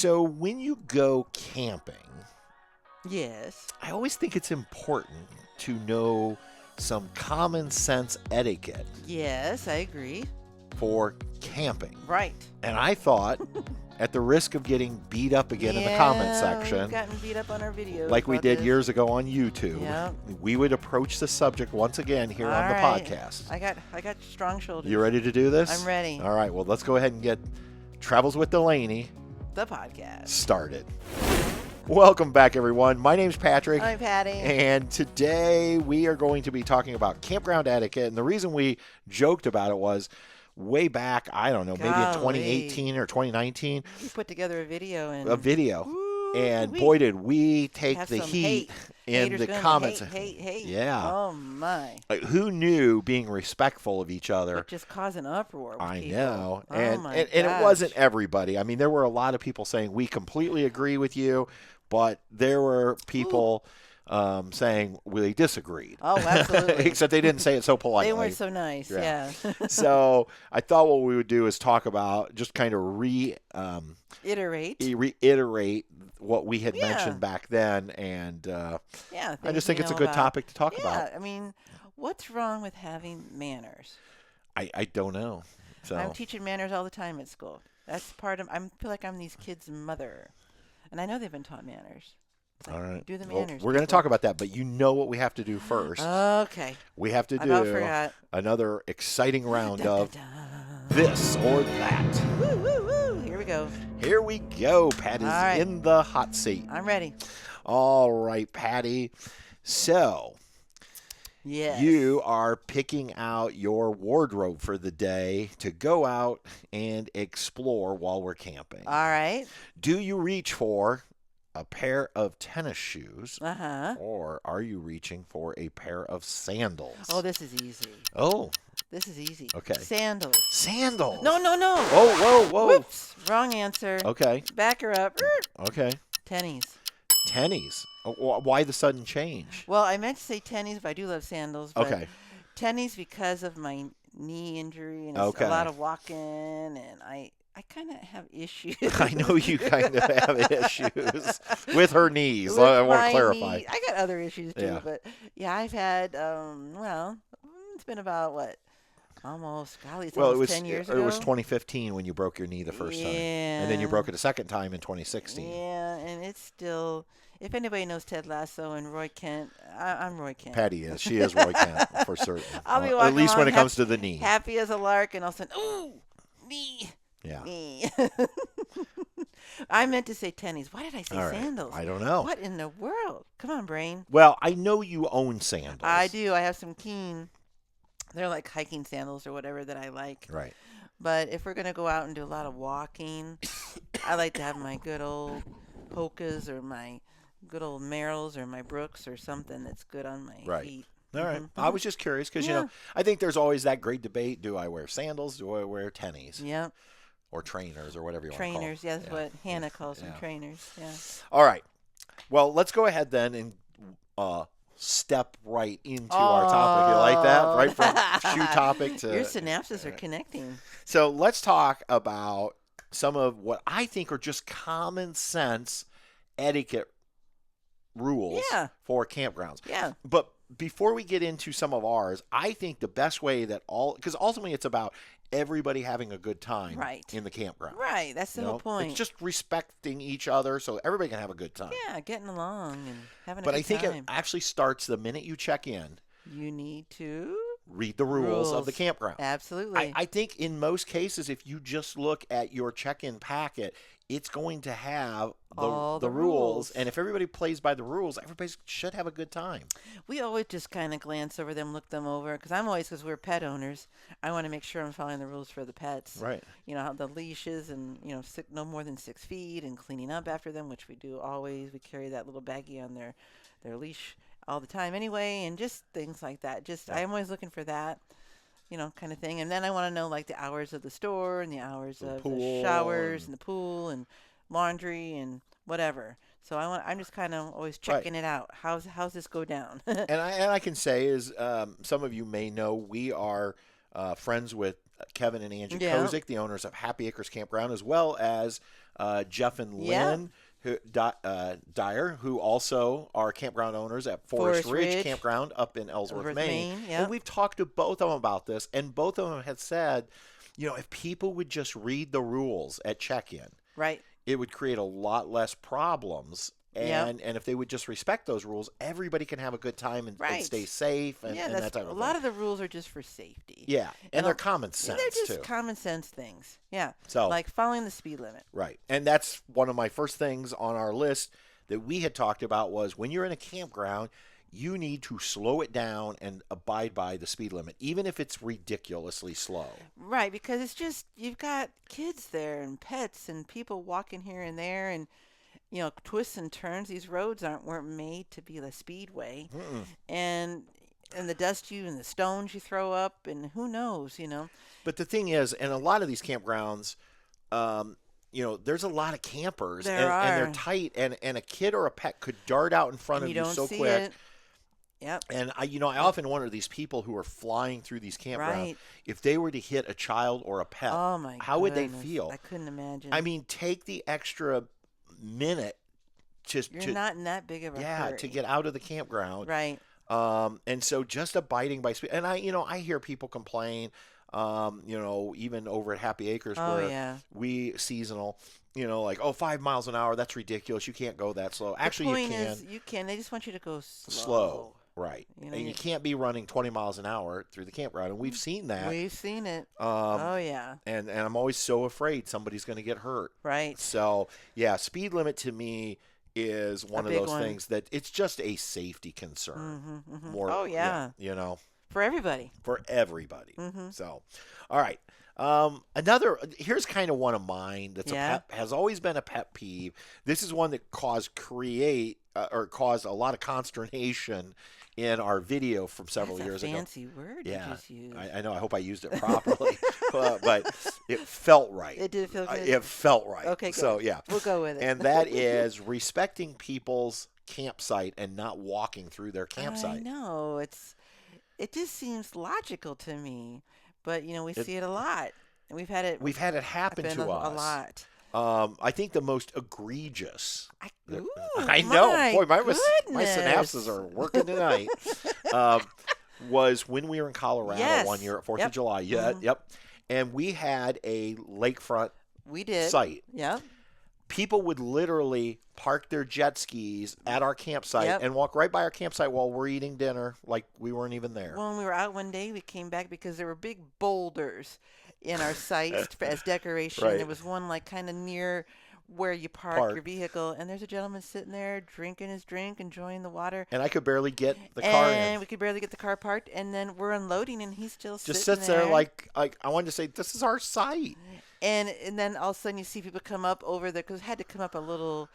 So when you go camping, Yes. I always think it's important to know some common sense etiquette Yes, I agree. for camping. Right. And I thought, at the risk of getting beat up again in the comment section, We've gotten beat up on our videos. like we about did this. years ago on YouTube, Yep. we would approach the subject once again here All on the right. podcast. I got strong shoulders. You ready to do this? I'm ready. All right, well, let's go ahead and get Travels with Delaney The podcast. started. Welcome back, everyone. My name's Patrick. I'm Patty. And today we are going to be talking about campground etiquette. And the reason we joked about it was way back, I don't know, maybe in Golly. 2018 or 2019. We put together a video and And boy, did we take have the some heat in Haters the gonna comments. Hate. Yeah. Oh my. Like, who knew being respectful of each other? Would just cause an uproar. With I people. know. Oh And my it gosh. wasn't everybody. I mean, there were a lot of people saying, we completely agree with you, but there were people saying they disagreed. Oh, absolutely. Except they didn't say it so politely. They weren't so nice. Yeah. So I thought what we would do is talk about, just kind of reiterate what we had mentioned back then. And I just think it's a good topic to talk about. I mean, what's wrong with having manners? I don't know. So I'm teaching manners all the time at school. That's part of. I feel like I'm these kids' mother, and I know they've been taught manners. It's like, all right. do the Well, manners. we're going to talk about that, but you know what we have to do first. Okay. We have to I about do forgot. another exciting round of Dun. this or that. Woo, woo, woo. Here we go. Here we go. Pat is All right. in the hot seat. I'm ready. All right, Patty. So Yes. you are picking out your wardrobe for the day to go out and explore while we're camping. All right. Do you reach for a pair of tennis shoes, Uh-huh. or are you reaching for a pair of sandals? Oh, this is easy. Oh, This is easy. Okay. Sandals. sandals. No. Oh, whoa. Whoops. Wrong answer. Okay. Back her up. Okay. Tennies. Tennies. Oh, why the sudden change? Well, I meant to say tennies, but I do love sandals. But Okay. tennies because of my knee injury and it's Okay. a lot of walking, and I kind of have issues. I know you kind of have issues with her knees. with I want my to clarify. knee. I got other issues too, Yeah. but yeah, I've had it's been about what? Almost, golly, it's Well, it almost was 10 years it ago. was 2015 when you broke your knee the first time, and then you broke it a second time in 2016. Yeah, and it's still. If anybody knows Ted Lasso and Roy Kent, I'm Roy Kent. Patty is. She is Roy Kent for certain. I'll be At walking least when it along comes to the knee. happy as a lark, and all of a sudden, ooh, knee. Yeah. Me. I meant to say tennies. Why did I say All right. sandals? I don't know. What in the world? Come on, brain. Well, I know you own sandals. I do. I have some Keen. They're like hiking sandals or whatever that I like. Right. But if we're going to go out and do a lot of walking, I like to have my good old Hokas or my good old Merrills or my Brooks or something that's good on my Right. feet. All right. Mhm. I was just curious because, Yeah. I think there's always that great debate. Do I wear sandals? Do I wear tennies? Yep. Or trainers or whatever you Trainers. want to call Yeah, them. that's what Hannah calls them, Yeah. trainers. Yeah. All right. Well, let's go ahead then and step right into our topic. You like that? Right from shoe topic to... Your synapses are connecting. So let's talk about some of what I think are just common sense etiquette rules Yeah. for campgrounds. Yeah. But before we get into some of ours, I think the best way that because ultimately it's about everybody having a good time Right. in the campground. Right. That's the You whole know? point. It's just respecting each other so everybody can have a good time. Yeah, getting along and having a But good I think time. it actually starts the minute you check in, You need to read the rules of the Rules. campground. absolutely. I think in most cases, if you just look at your check-in packet, it's going to have All the the rules. rules. And if everybody plays by the rules, everybody should have a good time. We always just kind of glance over them, look them over, because we're pet owners. I want to make sure I'm following the rules for the pets. Right. You know, how the leashes and, no more than 6 feet and cleaning up after them, which we do always. We carry that little baggie on their leash all the time anyway, and just things like that. I'm always looking for that, kind of thing. And then I want to know, like, the hours of the store and the hours The of pool the showers and the pool and laundry and whatever. So I'm just kind of always checking it out. How's this go down? And I can say is some of you may know we are friends with Kevin and Angie Yeah. Kozik, the owners of Happy Acres Campground, as well as Jeff and Yeah. Lynn Dyer, who also are campground owners at Forest Forest Ridge Ridge. Campground up in Ellsworth, Maine. Yep. And we've talked to both of them about this, and both of them had said, if people would just read the rules at check-in, Right. it would create a lot less problems. Yep. And if they would just respect those rules, everybody can have a good time and Right. stay safe and, Yeah, and that type of a thing. lot of the rules are just for safety. Yeah, and And they're a- common sense, They're just too. common sense things. Yeah. So, Like following the speed limit. right. And that's one of my first things on our list that we had talked about was when you're in a campground, you need to slow it down and abide by the speed limit, even if it's ridiculously slow. Right, because it's just you've got kids there and pets and people walking here and there and twists and turns. These roads weren't made to be the speedway. Mm-mm. And the dust and the stones you throw up and who knows. But the thing is, and a lot of these campgrounds, there's a lot of campers and they're tight, and a kid or a pet could dart out in front And of you you don't so see quick. it. Yep. And I often wonder these people who are flying through these campgrounds, Right. if they were to hit a child or a pet, Oh my how would they goodness. feel? I couldn't imagine. I mean, take the extra minute just You're to not in that big of a hurry. to get out of the campground. Right. And so just abiding by speed. And I hear people complain, even over at Happy Acres Oh, where yeah. we seasonal, like, 5 miles an hour, that's ridiculous. You can't go that slow. Actually, the point you can. is you can. They just want you to go Slow. Right. You know, And you can't be running 20 miles an hour through the campground. And we've seen that. We've seen it. Um, Oh, yeah. and I'm always so afraid somebody's going to get hurt. Right. So, yeah, speed limit to me is one of big those one. things that it's just a safety concern. Mm-hmm. More, Oh, yeah. For everybody. for everybody. Mm-hmm. So, all right. Here's kind of one of mine that's has always been a pet peeve. This is one that caused a lot of consternation in our video from several That's years a ago. fancy word you just used. I know. I hope I used it properly, but it felt right. It did feel good. It felt right. Okay, good. So yeah, We'll go with it. and that is respecting people's campsite and not walking through their I campsite. know. It just seems logical to me. But, we see it a lot. And we've had it happen to a us lot. I think the most egregious. Ooh, I know, my boy, my goodness. synapses are working tonight. Was when we were in Colorado Yes. one year at 4th of Yep. July. Yeah, Mhm. yep. And we had a lakefront We did. site. Yep. People would literally park their jet skis at our campsite Yep. and walk right by our campsite while we're eating dinner like we weren't even there. When we were out one day, we came back because there were big boulders in our sites as decoration. Right. There was one kind of near where you park your vehicle, and there's a gentleman sitting there drinking his drink, enjoying the water. And I could barely get the car And in. we could barely get the car parked, and then we're unloading, and he's still Just sitting sits there like I wanted to say, this is our site. And then all of a sudden you see people come up over there because it had to come up a little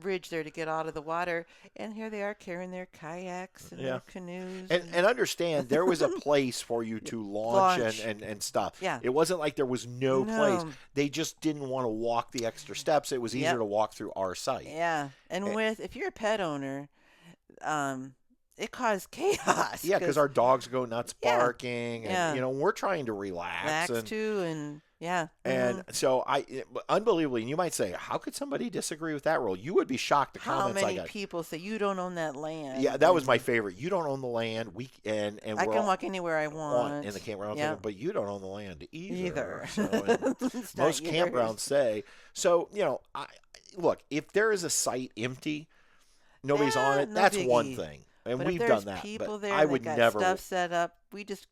ridge there to get out of the water, and here they are carrying their kayaks and their canoes. And understand, there was a place for you to launch. Launch. And stuff. Yeah. It wasn't like there was no place. No. They just didn't want to walk the extra steps. It was easier Yep. to walk through our site. Yeah, and if you're a pet owner, it caused chaos. Yeah, because our dogs go nuts Yeah. barking, and Yeah. we're trying to relax. relax too, and yeah. And so unbelievably, and you might say, how could somebody disagree with that rule? You would be shocked. The How comments I many got. people say you don't own that land? Yeah, that was my favorite. You don't own the land. And I we're can all walk anywhere I on want in the campground, Yeah. but you don't own the land either. Either. So, and It's not most yours. campgrounds say so. Look, if there is a site empty, nobody's on it. no That's one biggie. thing, and But we've if done there's that. people But there I that would got never. stuff set up, we just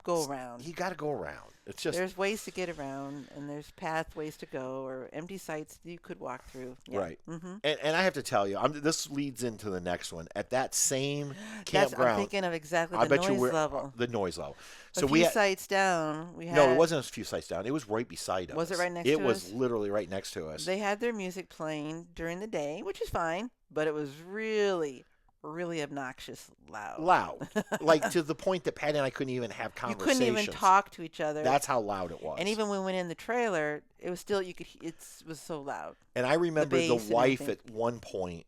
go around. You got to go around. It's just There's ways to get around, and there's pathways to go, or empty sites you could walk through. Yeah. right. Mm-hmm. And I have to tell you, this leads into the next one. At that same I'm campground, thinking of exactly I the bet you noise level. the noise level. A So few we had, sites down, we had. no, it wasn't a few sites down. It was right beside us. Was it right next It to was us? literally right next to us. They had their music playing during the day, which is fine, but it was really, really obnoxious Loud, like to the point that Patty and I couldn't even have You conversations. couldn't even talk to each other. That's how loud it was. And even when we went in the trailer, it was still it was so loud. And I remember the bass and wife everything. at one point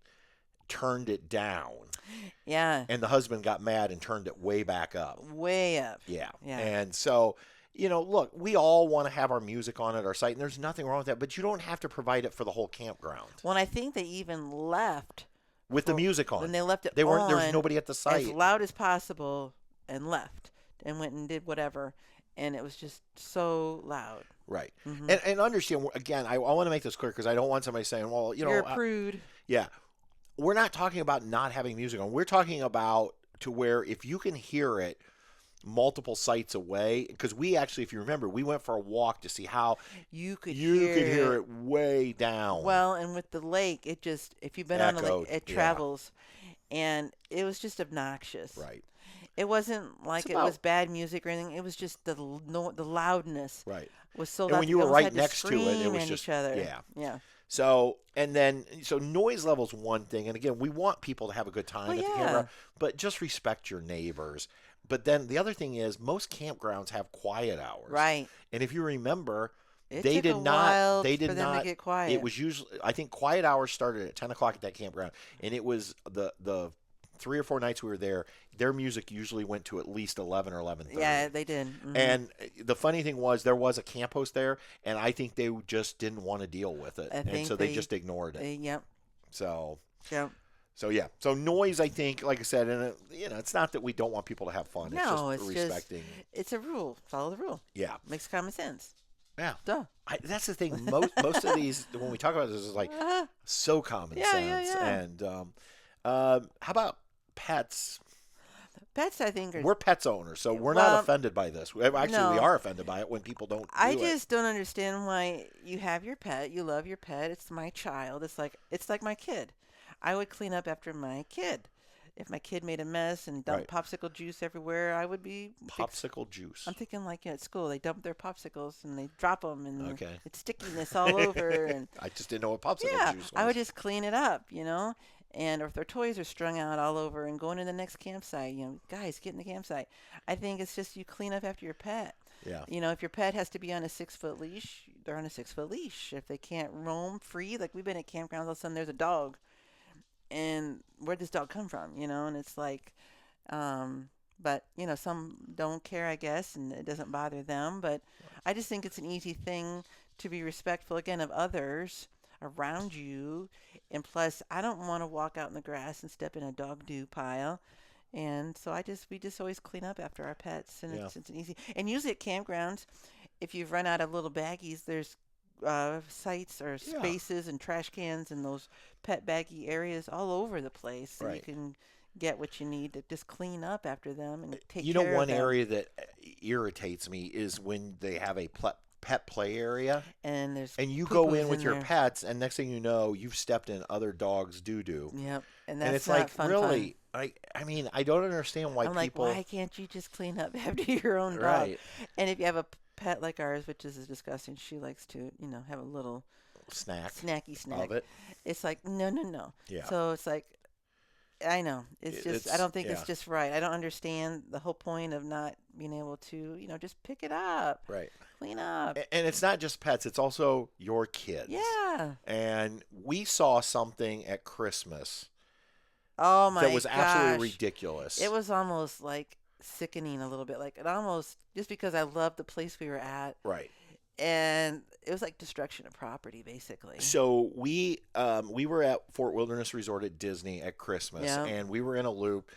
turned it down, Yeah, and the husband got mad and turned it way back up. way up. Yeah. Yeah. And so, look, we all want to have our music on at our site, and there's nothing wrong with that, but you don't have to provide it for the whole campground. Well, I think they even left with the music on. When they left it there on, was nobody at the site. As loud as possible, and left and went and did whatever, and it was just so loud. Right. And understand, again, I want to make this clear because I don't want somebody saying, well, you're a prude. Yeah. We're not talking about not having music on. We're talking about to where if you can hear it multiple sites away, because we actually, if you remember, we went for a walk to see how you could hear it way down. Well, and with the lake, it just, if you've been on the lake, it travels, and it was just obnoxious. Right. It wasn't like it was bad music or anything. It was just the loudness. Right. Was so loud. And when you were right next to it was just each other. Yeah. So noise level is one thing, and again, we want people to have a good time at the campground, but just respect your neighbors. But then the other thing is, most campgrounds have quiet hours. Right. And if you remember, they did not get quiet. It was usually, I think, quiet hours started at 10 o'clock at that campground, and it was the 3 or 4 nights we were there, their music usually went to at least 11 or 11:30. Yeah, they did. And the funny thing was, there was a camp host there, and I think they just didn't want to deal with it, and so they just ignored it. Yep. So. Yep. So yeah, so noise, I think, like I said, and it's not that we don't want people to have fun. No, it's just respecting. It's a rule. Follow the rule. Yeah, makes common sense. Yeah, duh. That's the thing. Most of these, when we talk about this, is like so common sense. Yeah. And how about pets? Pets, I think, we're pets owners, so we're not offended by this. Actually, we are offended by it when people don't. I just don't understand why you have your pet. You love your pet. It's my child. It's like my kid. I would clean up after my kid. If my kid made a mess and dumped popsicle juice everywhere, I would be... Popsicle juice. I'm thinking like at school, they dump their popsicles and they drop them and it's stickiness all over. And I just didn't know what popsicle juice was. I would just clean it up, And if their toys are strung out all over and going to the next campsite, guys, get in the campsite. I think it's just you clean up after your pet. Yeah. If your pet has to be on a 6-foot leash, they're on a 6-foot leash. If they can't roam free, like we've been at campgrounds, all of a sudden there's a dog. And where'd this dog come from, And it's like, but, some don't care, I guess, and it doesn't bother them. But I just think it's an easy thing to be respectful, again, of others around you. And plus, I don't want to walk out in the grass and step in a dog doo pile. And so we just always clean up after our pets. And it's an easy. And usually at campgrounds, if you've run out of little baggies, there's sites or spaces and trash cans and those pet baggy areas all over the place, so you can get what you need to just clean up after them and take care of them. One area that irritates me is when they have a pet play area and you go in with your pets, and next thing you know, you've stepped in other dogs' doo-doo. Yep, and that's it's not like fun. Really, I mean, I don't understand why people. Why can't you just clean up after your own dog? Right. And if you have a pet like ours, which is disgusting, she likes to, have a little snacky snack of it. It's like no. Yeah. So it's like, I know it's I don't think it's just right. I don't understand the whole point of not being able to, just pick it up, right? Clean up. And it's not just pets; it's also your kids. Yeah. And we saw something at Christmas. Oh my! That was absolutely ridiculous. It was almost like sickening a little bit, like it almost, just because I loved the place we were at, right? And it was like destruction of property, basically. So we were at Fort Wilderness Resort at Disney at Christmas, and we were in a loop.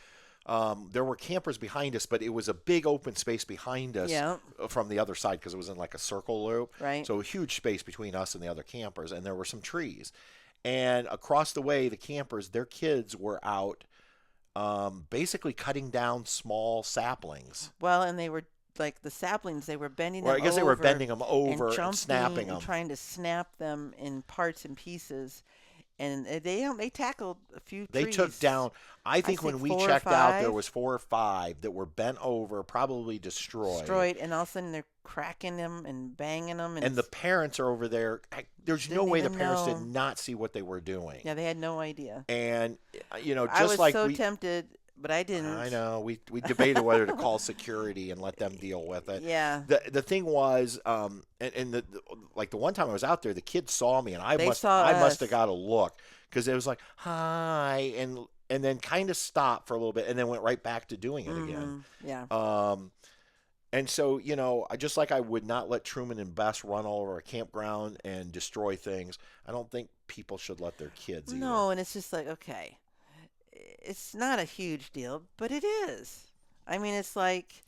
There were campers behind us, but it was a big open space behind us from the other side because it was in like a circle loop. Right. So a huge space between us and the other campers, and there were some trees. And across the way, the campers, their kids were out basically cutting down small saplings. Well, and they were like the saplings, they were bending them over. I guess they were bending them over and snapping them. And trying to snap them in parts and pieces. And they tackled a few trees. They took down, I think when we checked out, there was 4 or 5 that were bent over, probably destroyed. And all of a sudden they're cracking them and banging them. And the parents are over there. There's no way the parents did not see what they were doing. Yeah, they had no idea. And, just I was like so tempted, but I didn't. I know. We debated whether to call security and let them deal with it. Yeah. The thing was, the one time I was out there, the kids saw me, and I must have got a look because it was like, hi, and then kind of stopped for a little bit and then went right back to doing it again. Yeah. And so, just like I would not let Truman and Bess run all over a campground and destroy things, I don't think people should let their kids either. No, and it's just like, okay, it's not a huge deal, but it is. I mean, it's like,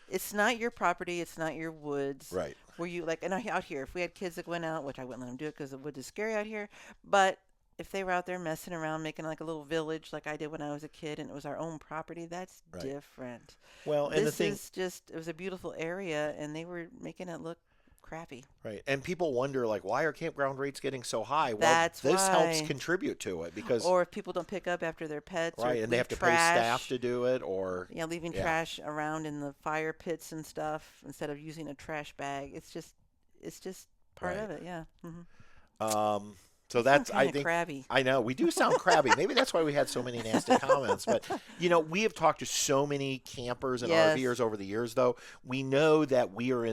it's not your property, it's not your woods. Right. Where you like, and out here, if we had kids that went out, which I wouldn't let them do it because the woods is scary out here, but if they were out there messing around, making like a little village like I did when I was a kid, and it was our own property, that's different. Well, and this is just, it was a beautiful area, and they were making it look crappy. Right. And people wonder, like, why are campground rates getting so high? Well, That's this why. helps contribute to it because. Or if people don't pick up after their pets. Right, or and they have to pay staff to do it, or. Yeah, leaving trash around in the fire pits and stuff instead of using a trash bag. It's just part of it. Yeah. Mm-hmm. So that's, I think, crabby. I know we do sound crabby. Maybe that's why we had so many nasty comments. But we have talked to so many campers and RVers over the years. Though we know that we are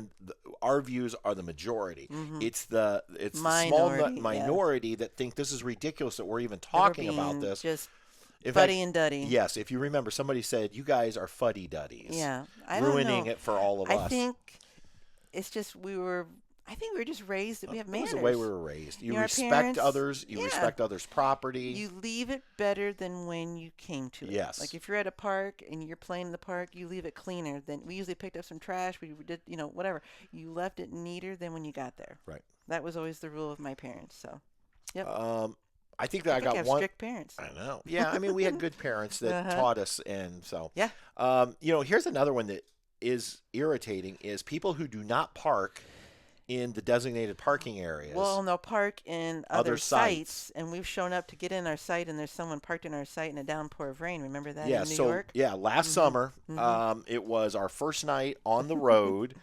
our views are the majority. Mm-hmm. It's the small minority that think this is ridiculous that we're even talking about this. Just fuddy and duddy. Yes, if you remember, somebody said you guys are fuddy duddies. Yeah, ruining it for all of us. I think it's just we were just raised that we have manners. That's the way we were raised. You respect others. You respect others' property. You leave it better than when you came to it. Yes. Like if you're at a park and you're playing in the park, you leave it cleaner than we usually picked up some trash. We did, whatever. You left it neater than when you got there. Right. That was always the rule of my parents. So, yep. I think that I got have one. Strict parents. I know. Yeah. I mean, we had good parents that taught us, and so. Yeah. Here's another one that is irritating: is people who do not park in the designated parking areas. Well, they'll park in other sites, and we've shown up to get in our site, and there's someone parked in our site in a downpour of rain. Remember that in New York? Yeah, last summer, it was our first night on the road,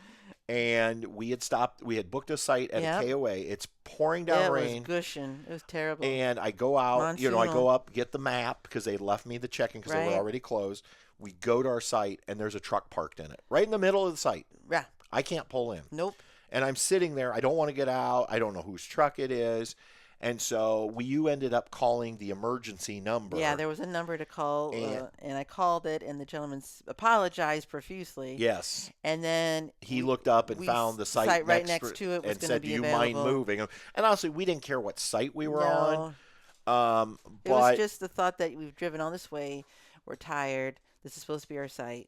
and we had booked a site at a KOA. It's pouring down rain. It was gushing. It was terrible. And I go out, Monsoonal. I go up, get the map, because they left me the check-in because they were already closed. We go to our site, and there's a truck parked in it, right in the middle of the site. Yeah. I can't pull in. Nope. And I'm sitting there. I don't want to get out. I don't know whose truck it is. And so you ended up calling the emergency number. Yeah, there was a number to call, and I called it, and the gentleman apologized profusely. Yes. And then he looked up and found the site right next to it was and said, be "Do you available. mind moving?" And honestly, we didn't care what site we were on. It was just the thought that we've driven all this way. We're tired. This is supposed to be our site,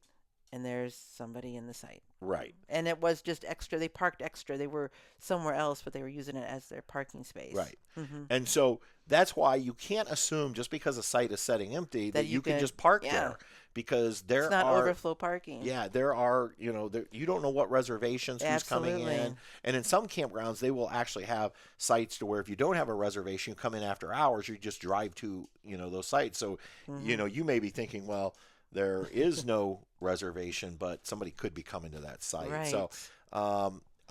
and there's somebody in the site. Right. And it was just extra. They parked extra. They were somewhere else, but they were using it as their parking space. Right. Mm-hmm. And so that's why you can't assume just because a site is sitting empty that you can just park there, because it's not overflow parking. Yeah, there are, you don't know what reservations, who's coming in. And in some campgrounds, they will actually have sites to where if you don't have a reservation, you come in after hours, you just drive to, those sites. So, you may be thinking, well, there is no reservation, but somebody could be coming to that site. Right. So,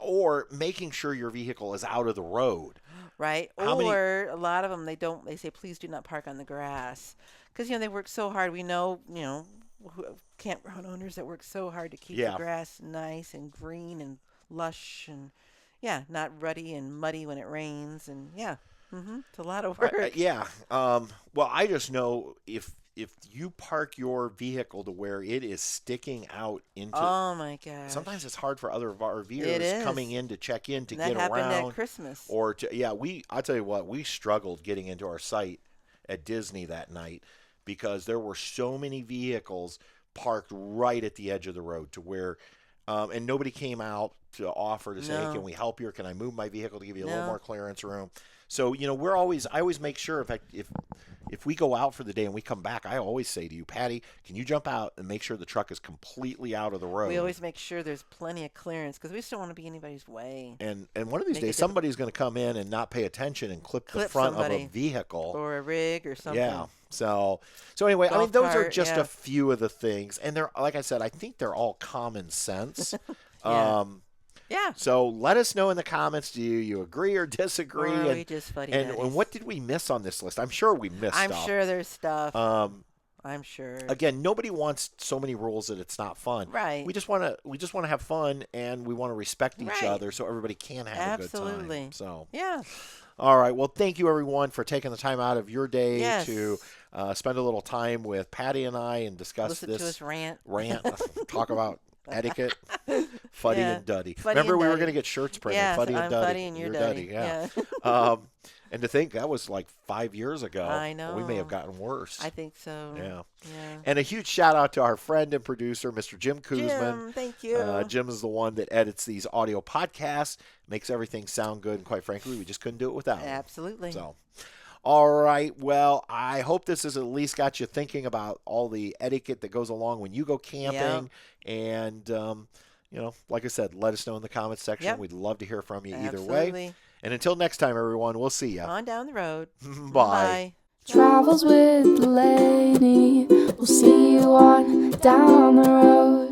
or making sure your vehicle is out of the road. Right. A lot of them, they say, please do not park on the grass. Because, they work so hard. We know, campground owners that work so hard to keep the grass nice and green and lush and, not ruddy and muddy when it rains. And, it's a lot of work. Well, I just know if you park your vehicle to where it is sticking out into, oh my gosh, sometimes it's hard for other RVers coming in to check in to get around. That happened at Christmas. Or I'll tell you what, we struggled getting into our site at Disney that night because there were so many vehicles parked right at the edge of the road to where, and nobody came out to offer to say, hey, can we help you, or can I move my vehicle to give you a little more clearance room? So, I always make sure, in fact, if we go out for the day and we come back, I always say to you, Patty, can you jump out and make sure the truck is completely out of the road? We always make sure there's plenty of clearance because we just don't want to be anybody's way. And one of these days, somebody's going to come in and not pay attention and clip the front of a vehicle. Or a rig or something. Yeah. So anyway, those are just a few of the things. And they're, like I said, I think they're all common sense. Yeah. So let us know in the comments. Do you agree or disagree? Or are we just and what did we miss on this list? I'm sure we missed stuff. I'm sure there's stuff. I'm sure. Again, nobody wants so many rules that it's not fun. Right. We just want to have fun, and we want to respect each other so everybody can have a good time. So yeah. All right. Well, thank you everyone for taking the time out of your day to spend a little time with Patty and I and discuss Listen to us rant. Talk about etiquette, Fuddy and Duddy. Fuddy Remember, and we were Duddy. going to get shirts printed. Yeah, Fuddy so and I'm Duddy. Fuddy and you're Duddy. Yeah. And to think that was like 5 years ago. I know. We may have gotten worse. I think so. Yeah. Yeah. And a huge shout out to our friend and producer, Mr. Jim Kuzman. Jim, thank you. Jim is the one that edits these audio podcasts, makes everything sound good, and quite frankly, we just couldn't do it without him. Absolutely. So, all right. Well, I hope this has at least got you thinking about all the etiquette that goes along when you go camping. Yep. And, like I said, let us know in the comments section. Yep. We'd love to hear from you either way. And until next time, everyone, we'll see you. On down the road. Bye. Bye. Travels with the lady. We'll see you on down the road.